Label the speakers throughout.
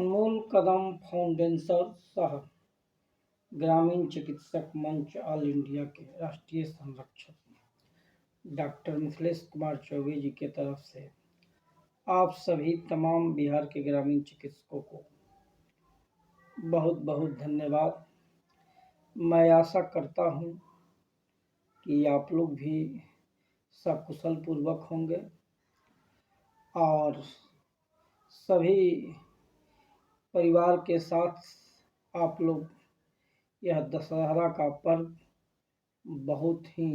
Speaker 1: अनमोल कदम foundation सह ग्रामीण चिकित्सक मंच ऑल इंडिया के राष्ट्रीय संरक्षक डॉक्टर मिथिलेश कुमार चौबे जी के तरफ से आप सभी तमाम बिहार के ग्रामीण चिकित्सकों को बहुत बहुत धन्यवाद। मैं आशा करता हूं कि आप लोग भी सकुशल पूर्वक होंगे और सभी परिवार के साथ आप लोग यह दशहरा का पर्व बहुत ही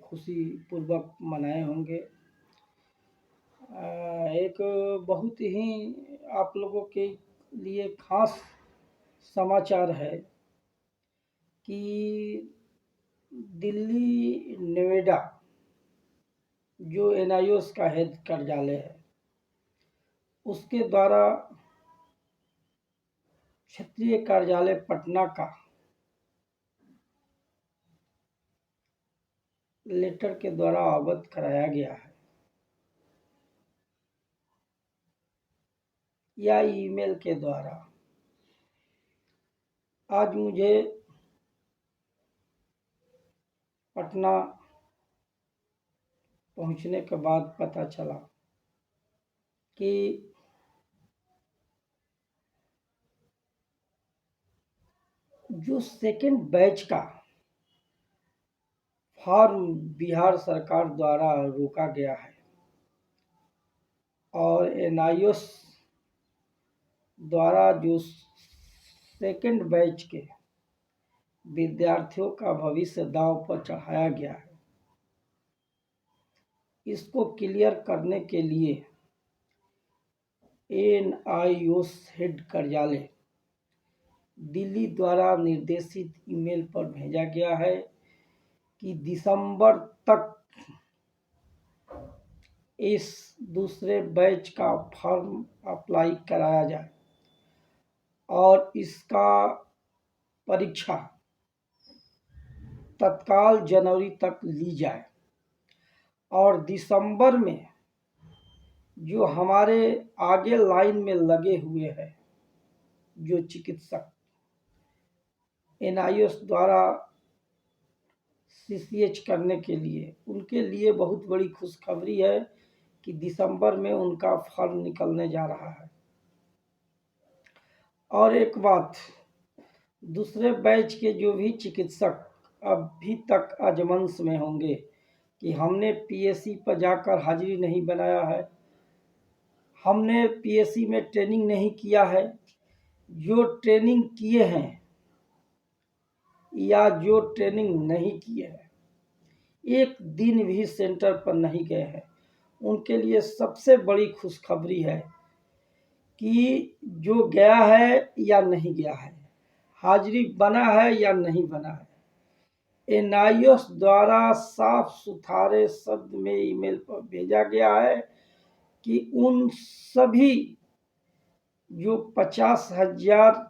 Speaker 1: खुशी पूर्वक मनाए होंगे। एक बहुत ही आप लोगों के लिए खास समाचार है कि दिल्ली नोएडा जो एनआईओएस का हेड कार्यालय है उसके द्वारा क्षेत्रीय कार्यालय पटना का लेटर के द्वारा अवगत कराया गया है या ईमेल के द्वारा। आज मुझे पटना पहुंचने के बाद पता चला कि जो सेकेंड बैच का फॉर्म बिहार सरकार द्वारा रोका गया है और एनआईओएस द्वारा जो सेकेंड बैच के विद्यार्थियों का भविष्य दांव पर चढ़ाया गया है, इसको क्लियर करने के लिए एनआईओएस हेड कार्यालय दिल्ली द्वारा निर्देशित ईमेल पर भेजा गया है कि दिसंबर तक इस दूसरे बैच का फॉर्म अप्लाई कराया जाए और इसका परीक्षा तत्काल जनवरी तक ली जाए और दिसंबर में जो हमारे आगे लाइन में लगे हुए हैं जो चिकित्सक एनआईओएस द्वारा सीसीएच करने के लिए, उनके लिए बहुत बड़ी खुशखबरी है कि दिसंबर में उनका फॉर्म निकलने जा रहा है। और एक बात, दूसरे बैच के जो भी चिकित्सक अभी तक अजमंस में होंगे कि हमने पीएससी पर जाकर हाजिरी नहीं बनाया है, हमने पीएससी में ट्रेनिंग नहीं किया है, जो ट्रेनिंग किए हैं या जो ट्रेनिंग नहीं किए हैं, एक दिन भी सेंटर पर नहीं गए हैं, उनके लिए सबसे बड़ी खुशखबरी है कि जो गया है या नहीं गया है, हाजिरी बना है या नहीं बना है, एनआईओएस द्वारा साफ सुथरे शब्द में ईमेल पर भेजा गया है कि उन सभी जो 50,000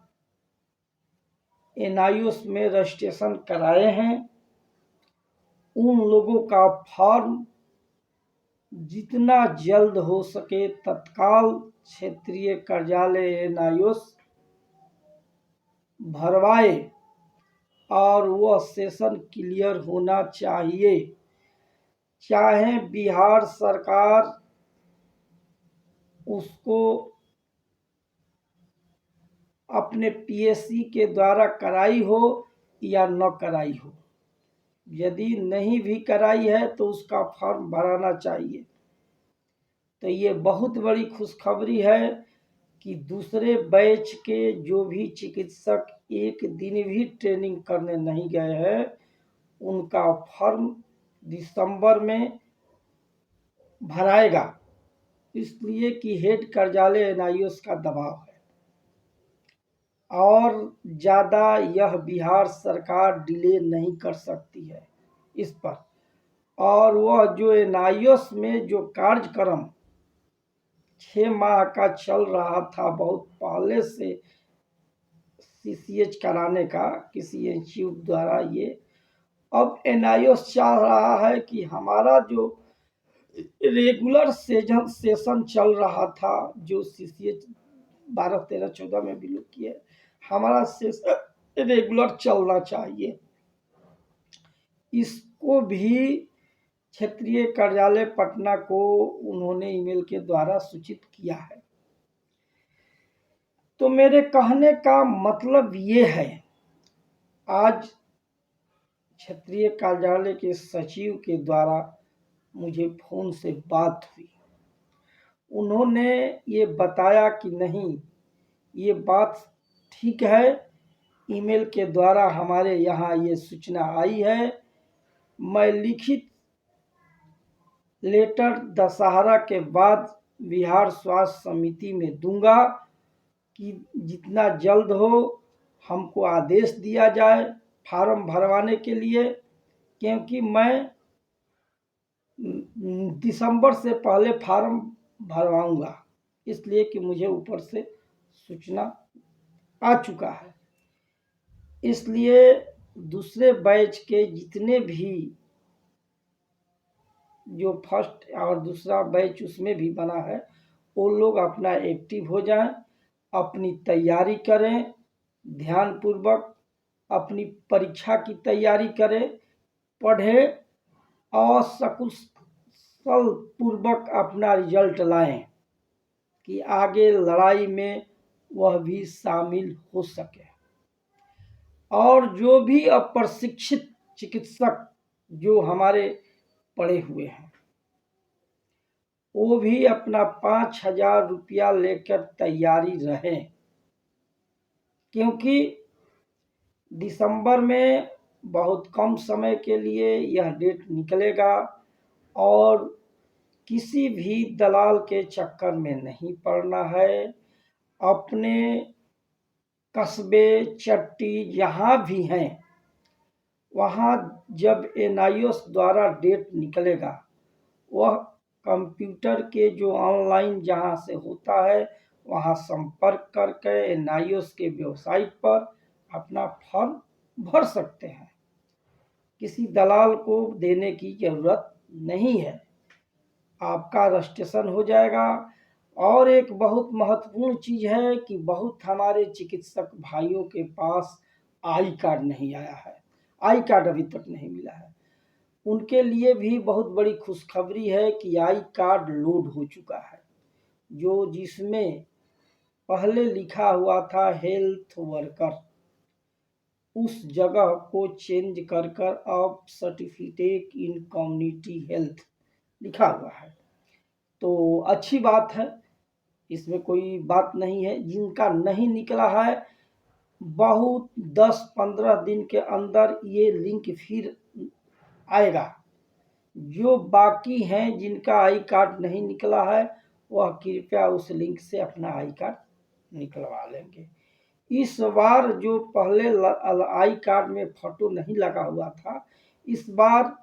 Speaker 1: एनआईओएस में रजिस्ट्रेशन कराए हैं उन लोगों का फॉर्म जितना जल्द हो सके तत्काल क्षेत्रीय कार्यालय एनआईओएस भरवाए और वह सेशन क्लियर होना चाहिए। चाहे बिहार सरकार उसको अपने पीएससी के द्वारा कराई हो या न कराई हो, यदि नहीं भी कराई है तो उसका फॉर्म भराना चाहिए। तो ये बहुत बड़ी खुशखबरी है कि दूसरे बैच के जो भी चिकित्सक एक दिन भी ट्रेनिंग करने नहीं गए हैं उनका फॉर्म दिसंबर में भराएगा, इसलिए कि हेड कार्यालय एनआईओएस का दबाव है और ज़्यादा यह बिहार सरकार डिले नहीं कर सकती है इस पर। और वह जो एनआईओएस में जो कार्यक्रम 6 माह का चल रहा था बहुत पहले से सीसीएच कराने का किसी इंस्टीट्यूट द्वारा, ये अब एनआईओएस चाह रहा है कि हमारा जो रेगुलर सेशन चल रहा था जो सीसीएच 12, 13, 14 में भी लोग किए। हमारा सेशन रेगुलर चलना चाहिए। इसको भी क्षेत्रीय कार्यालय पटना को उन्होंने ईमेल के द्वारा सूचित किया है। तो मेरे कहने का मतलब ये है, आज क्षेत्रीय कार्यालय के सचिव के द्वारा मुझे फोन से बात हुई। उन्होंने ये बताया कि नहीं, ये बात ठीक है, ईमेल के द्वारा हमारे यहाँ ये सूचना आई है। मैं लिखित लेटर दशहरा के बाद बिहार स्वास्थ्य समिति में दूंगा कि जितना जल्द हो हमको आदेश दिया जाए फार्म भरवाने के लिए, क्योंकि मैं दिसंबर से पहले फार्म भरवाऊंगा, इसलिए कि मुझे ऊपर से सूचना आ चुका है। इसलिए दूसरे बैच के जितने भी जो फर्स्ट और दूसरा बैच उसमें भी बना है, वो लोग अपना एक्टिव हो जाएं, अपनी तैयारी करें, ध्यानपूर्वक अपनी परीक्षा की तैयारी करें, पढ़ें और सकुशल पूर्वक अपना रिजल्ट लाएं कि आगे लड़ाई में वह भी शामिल हो सके। और जो भी अप्रशिक्षित चिकित्सक जो हमारे पड़े हुए हैं, वो भी अपना 5,000 रुपया लेकर तैयारी रहें, क्योंकि दिसंबर में बहुत कम समय के लिए यह डेट निकलेगा और किसी भी दलाल के चक्कर में नहीं पड़ना है। अपने कस्बे चट्टी जहाँ भी हैं, वहाँ जब NIOS द्वारा डेट निकलेगा, वह कंप्यूटर के जो ऑनलाइन जहाँ से होता है वहाँ संपर्क करके NIOS के वेबसाइट पर अपना फॉर्म भर सकते हैं। किसी दलाल को देने की ज़रूरत नहीं है, आपका रजिस्ट्रेशन हो जाएगा। और एक बहुत महत्वपूर्ण चीज़ है कि बहुत हमारे चिकित्सक भाइयों के पास आई कार्ड नहीं आया है, आई कार्ड अभी तक नहीं मिला है। उनके लिए भी बहुत बड़ी खुशखबरी है कि आई कार्ड लोड हो चुका है, जो जिसमें पहले लिखा हुआ था हेल्थ वर्कर, उस जगह को चेंज कर अब सर्टिफिकेट इन कम्युनिटी हेल्थ लिखा हुआ है। तो अच्छी बात है, इसमें कोई बात नहीं है। जिनका नहीं निकला है, बहुत 10-15 दिन के अंदर ये लिंक फिर आएगा। जो बाकी हैं जिनका आई कार्ड नहीं निकला है, वह कृपया उस लिंक से अपना आई कार्ड निकलवा लेंगे। इस बार जो पहले आई कार्ड में फोटो नहीं लगा हुआ था, इस बार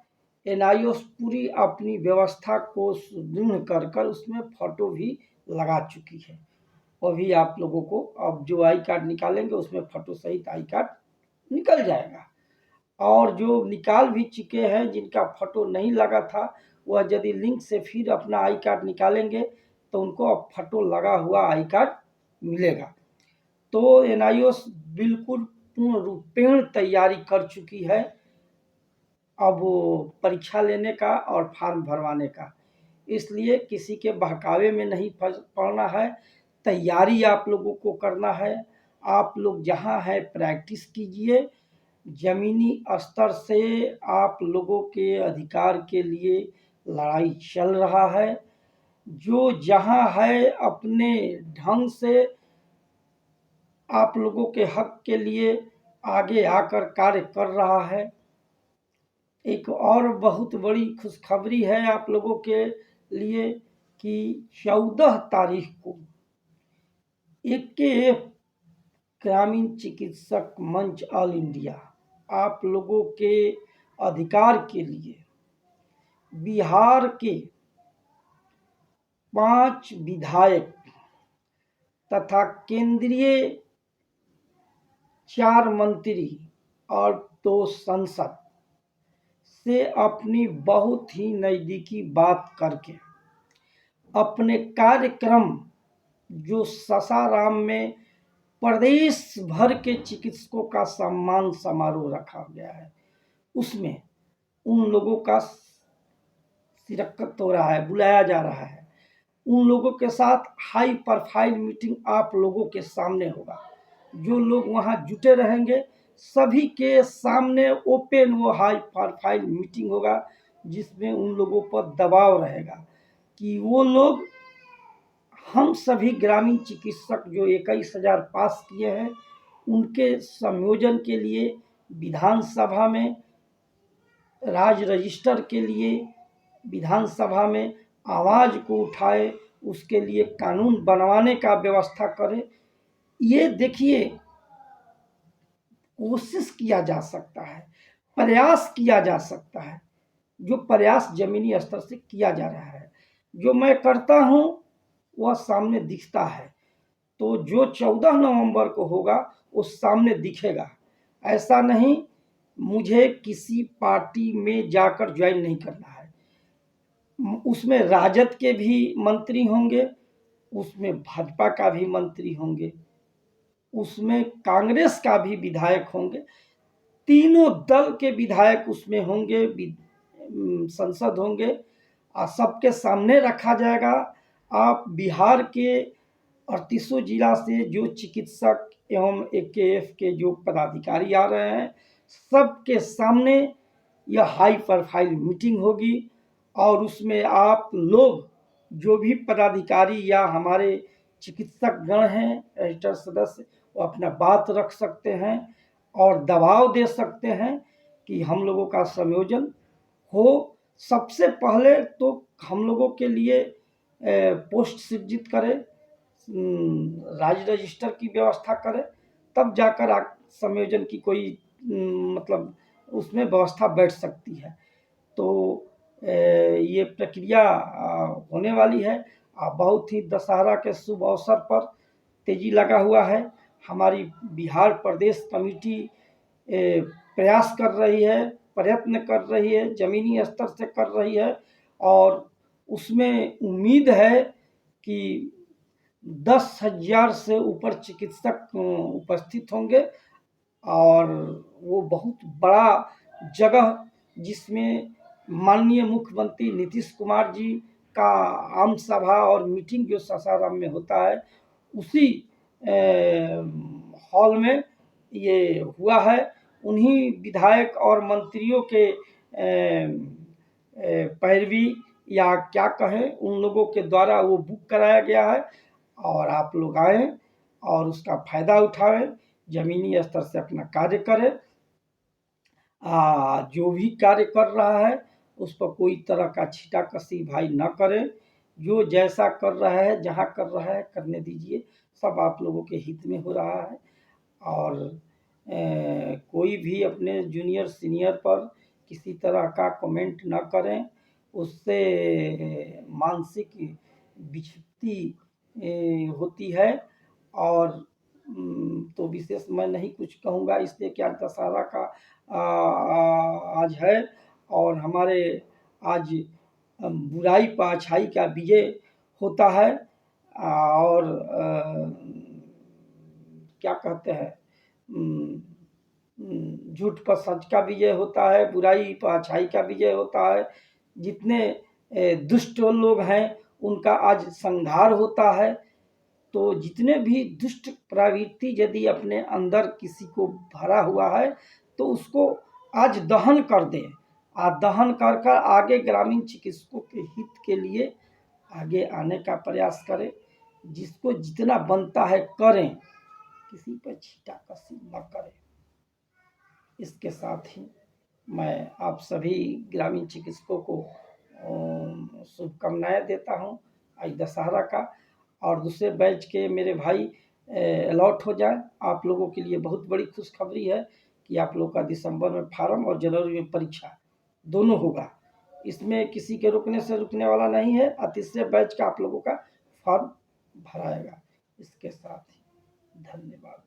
Speaker 1: NIOS पूरी अपनी व्यवस्था को सुदृढ़ कर उसमें फोटो भी लगा चुकी है। वो भी आप लोगों को अब जो आई कार्ड निकालेंगे उसमें फोटो सहित आई कार्ड निकल जाएगा। और जो निकाल भी चुके हैं, जिनका फोटो नहीं लगा था, वह यदि लिंक से फिर अपना आई कार्ड निकालेंगे तो उनको अब फोटो लगा हुआ आई कार्ड मिलेगा। तो NIOS बिल्कुल पूर्ण रूपेण तैयारी कर चुकी है अब परीक्षा लेने का और फॉर्म भरवाने का। इसलिए किसी के बहकावे में नहीं पड़ना है, तैयारी आप लोगों को करना है। आप लोग जहाँ है प्रैक्टिस कीजिए। जमीनी स्तर से आप लोगों के अधिकार के लिए लड़ाई चल रहा है। जो जहाँ है अपने ढंग से आप लोगों के हक के लिए आगे आकर कार्य कर रहा है। एक और बहुत बड़ी खुशखबरी है आप लोगों के लिए कि 14 तारीख को AKF ग्रामीण चिकित्सक मंच ऑल इंडिया आप लोगों के अधिकार के लिए बिहार के 5 विधायक तथा केंद्रीय 4 मंत्री और 2 सांसद से अपनी बहुत ही नज़दीकी बात करके अपने कार्यक्रम जो सासाराम में प्रदेश भर के चिकित्सकों का सम्मान समारोह रखा गया है, उसमें उन लोगों का शिरकत हो रहा है, बुलाया जा रहा है। उन लोगों के साथ हाई प्रोफाइल मीटिंग आप लोगों के सामने होगा। जो लोग वहाँ जुटे रहेंगे सभी के सामने ओपन वो हाई प्रोफाइल मीटिंग होगा, जिसमें उन लोगों पर दबाव रहेगा कि वो लोग हम सभी ग्रामीण चिकित्सक जो 21,000 पास किए हैं, उनके संयोजन के लिए विधानसभा में राज रजिस्टर के लिए विधानसभा में आवाज़ को उठाए, उसके लिए कानून बनवाने का व्यवस्था करें। ये देखिए, कोशिश किया जा सकता है, प्रयास किया जा सकता है, जो प्रयास जमीनी स्तर से किया जा रहा है। जो मैं करता हूँ वह सामने दिखता है, तो जो 14 नवंबर को होगा वो सामने दिखेगा। ऐसा नहीं मुझे किसी पार्टी में जाकर ज्वाइन नहीं करना है। उसमें राजद के भी मंत्री होंगे, उसमें भाजपा का भी मंत्री होंगे, उसमें कांग्रेस का भी विधायक होंगे, तीनों दल के विधायक उसमें होंगे, संसद होंगे और सबके सामने रखा जाएगा। आप बिहार के 38 जिला से जो चिकित्सक एवं AKF के जो पदाधिकारी आ रहे हैं, सबके सामने यह हाई प्रोफाइल मीटिंग होगी और उसमें आप लोग जो भी पदाधिकारी या हमारे चिकित्सक गण हैं, रजिस्टर सदस्य, वो अपना बात रख सकते हैं और दबाव दे सकते हैं कि हम लोगों का संयोजन हो। सबसे पहले तो हम लोगों के लिए पोस्ट सृजित करें, राज रजिस्टर की व्यवस्था करें, तब जाकर संयोजन की कोई मतलब उसमें व्यवस्था बैठ सकती है। तो ये प्रक्रिया होने वाली है। बहुत ही दशहरा के शुभ अवसर पर तेजी लगा हुआ है। हमारी बिहार प्रदेश कमेटी प्रयास कर रही है, प्रयत्न कर रही है, जमीनी स्तर से कर रही है और उसमें उम्मीद है कि 10,000 से ऊपर चिकित्सक उपस्थित होंगे और वो बहुत बड़ा जगह, जिसमें माननीय मुख्यमंत्री नीतीश कुमार जी का आम सभा और मीटिंग जो सासाराम में होता है, उसी हॉल में ये हुआ है। उन्हीं विधायक और मंत्रियों के पैरवी या क्या कहें, उन लोगों के द्वारा वो बुक कराया गया है और आप लोग आएँ और उसका फ़ायदा उठाएं, ज़मीनी स्तर से अपना कार्य करें। जो भी कार्य कर रहा है उस पर कोई तरह का छींटाकशी भाई न करें। जो जैसा कर रहा है, जहाँ कर रहा है करने दीजिए, सब आप लोगों के हित में हो रहा है। और कोई भी अपने जूनियर सीनियर पर किसी तरह का कमेंट न करें, उससे मानसिक विक्षिप्ति होती है। और तो विशेष मैं नहीं कुछ कहूँगा, इसलिए क्या दशहरा का आज है और हमारे आज बुराई पर अच्छाई का विजय होता है। और क्या कहते हैं, झूठ पर सच का विजय होता है, बुराई पर अच्छाई का विजय होता है। जितने दुष्ट लोग हैं उनका आज संहार होता है। तो जितने भी दुष्ट प्रवृत्ति यदि अपने अंदर किसी को भरा हुआ है तो उसको आज दहन कर दें। दहन कर कर आगे ग्रामीण चिकित्सकों के हित के लिए आगे आने का प्रयास करें। जिसको जितना बनता है करें, किसी पर छींटाकशी न करें। इसके साथ ही मैं आप सभी ग्रामीण चिकित्सकों को शुभकामनाएं देता हूं आज दशहरा का। और दूसरे बैच के मेरे भाई अलॉट हो जाए। आप लोगों के लिए बहुत बड़ी खुशखबरी है कि आप लोगों का दिसंबर में फार्म और जनवरी में परीक्षा दोनों होगा। इसमें किसी के रुकने से रुकने वाला नहीं है और तीसरे बैच का आप लोगों का फॉर्म भराएगा। इसके साथ ही धन्यवाद।